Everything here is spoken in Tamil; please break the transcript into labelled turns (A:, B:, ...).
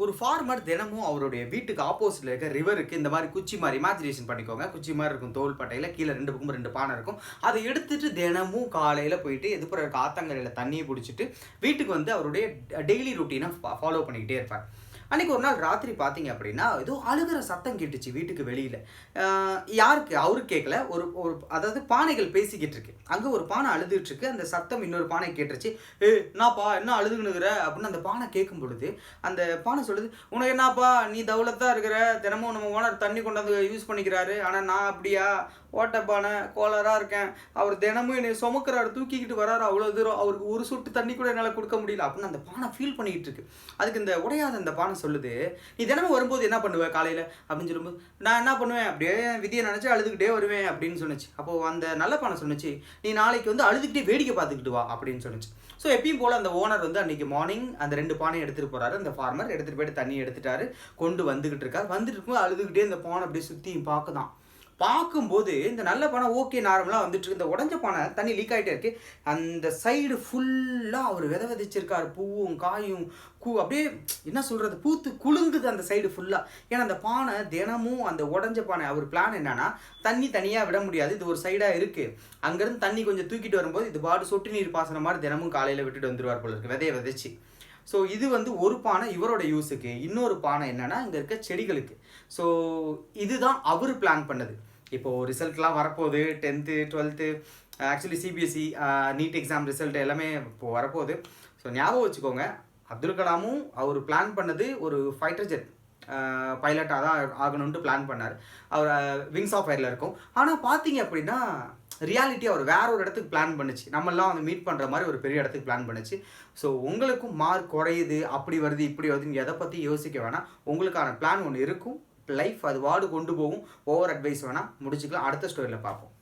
A: ஒரு ஃபார்மர் தினமும் அவருடைய வீட்டுக்கு ஆப்போசிட்ல இருக்க ரிவருக்கு இந்த மாதிரி குச்சி மாதிரி இமேஜினேஷன் பண்ணிக்கோங்க. குச்சி மாதிரி இருக்கும் தோல் பட்டையில், கீழே 2 பக்கமும் 2 பானை இருக்கும். அதை எடுத்துட்டு தினமும் காலையில் போயிட்டு எதுப்புற இருக்க ஆத்தங்கரையில் தண்ணியை பிடிச்சிட்டு வீட்டுக்கு வந்து அவருடைய டெய்லி ரொட்டீனை ஃபாலோ பண்ணிக்கிட்டே இருப்பார். அன்றைக்கி ஒரு நாள் ராத்திரி பார்த்தீங்க அப்படின்னா ஏதோ அழுகிற சத்தம் கேட்டுச்சு வீட்டுக்கு வெளியில். யாருக்கு அவருக்கு கேட்கல, ஒரு ஒரு அதாவது பானைகள் பேசிக்கிட்டு இருக்கு. அங்கே ஒரு பானை அழுதுகிட்டு இருக்கு. அந்த சத்தம் இன்னொரு பானை கேட்டுருச்சு. என்னப்பா என்ன அழுதுனுக்குற அப்படின்னு அந்த பானை கேட்கும் பொழுது அந்த பானை சொல்லுது, உனக்கு என்னப்பா நீ தௌலத்தாக இருக்கிற, தினமும் நம்ம ஓனர் தண்ணி கொண்டாந்து யூஸ் பண்ணிக்கிறாரு, ஆனால் நான் அப்படியா ஓட்டப்பானை கோளாராக இருக்கேன், அவர் தினமும் என்னை சுமக்கிறாரு, தூக்கிக்கிட்டு வராரு அவ்வளோ தூரம், அவருக்கு ஒரு சொட்டு தண்ணி கூட என்னால் கொடுக்க முடியல அப்படின்னு அந்த பானை ஃபீல் பண்ணிக்கிட்டு இருக்கு. அதுக்கு இந்த உடையாத அந்த பானை சொல்லுது, நீ தினமும் வரும்போது என்ன பண்ணுவேன் காலையில் அப்படின்னு சொல்லும்போது, நான் என்ன பண்ணுவேன் அப்படியே விதியை நினச்சி அழுதுகிட்டே வருவேன் அப்படின்னு சொன்னிச்சு. அப்போது அந்த நல்ல பானை சொன்னிச்சு, நீ நாளைக்கு வந்து அழுதுகிட்டே வேடிக்கை பார்த்துக்கிட்டு வா அப்படின்னு சொன்னிச்சு. ஸோ எப்பயும் போல் அந்த ஓனர் வந்து அன்றைக்கி மார்னிங் அந்த 2 பானையும் எடுத்துகிட்டு போகிறாரு. அந்த ஃபார்மர் எடுத்துகிட்டு போய்ட்டு தண்ணி எடுத்துட்டாரு, கொண்டு வந்துக்கிட்டு இருக்கார். வந்துட்டு இருக்கும்போது அழுதுகிட்டே இந்த பானை அப்படியே சுற்றி பார்க்குதான். பார்க்கும்போது இந்த நல்ல பானை ஓகே நார்மலாக வந்துட்டு இந்த உடஞ்ச பானை தண்ணி லீக் ஆகிட்டே இருக்கு. அந்த சைடு ஃபுல்லாக அவர் விதைச்சிருக்காரு, பூவும் காயும் அப்படியே என்ன சொல்கிறது, பூத்து குலுங்குது அந்த சைடு ஃபுல்லாக. ஏன்னா அந்த பானை தினமும் அந்த உடஞ்ச பானை அவர் பிளான் என்னன்னா தண்ணி தனியாக விட முடியாது, இது ஒரு சைடாக இருக்குது, அங்கேருந்து தண்ணி கொஞ்சம் தூக்கிட்டு வரும்போது இது பாடு சொட்டு நீர் பாசன மாதிரி தினமும் காலையில் விட்டுட்டு வந்துடுவார் போல இருக்கு விதையை விதைச்சி. ஸோ இது வந்து ஒரு பானை இவரோட யூஸுக்கு, இன்னொரு பானை என்னென்னா இங்கே இருக்க செடிகளுக்கு. ஸோ இதுதான் அவர் பிளான் பண்ணது. இப்போது ரிசல்ட்லாம் வரப்போகுது, 10th 12th actually CBSE NEET exam result எல்லாமே இப்போது வரப்போகுது. ஸோ ஞாபகம் வச்சுக்கோங்க, அப்துல் கலாமும் அவர் பிளான் பண்ணது ஒரு ஃபைட்டர் ஜெட் பைலட்டாக தான் ஆகணும்ன்ட்டு பிளான் பண்ணார். அவர் விங்ஸ் ஆஃப் ஏரில் இருக்கும். ஆனால் பார்த்தீங்க அப்படின்னா ரியாலிட்டி அவர் வேற ஒரு இடத்துக்கு பிளான் பண்ணுச்சு. நம்மெல்லாம் வந்து மீட் பண்ணுற மாதிரி ஒரு பெரிய இடத்துக்கு பிளான் பண்ணுச்சு. ஸோ உங்களுக்கும் மார்க் குறையுது, அப்படி வருது இப்படி வருதுன்னு எதை பற்றி யோசிக்க வேணாம். உங்களுக்கான பிளான் ஒன்று இருக்கும், லைஃப் அது வார்டு கொண்டு போகும். ஓவர் அட்வைஸ் வேணால் முடிச்சுக்கலாம். அடுத்த ஸ்டோரியில் பார்ப்போம்.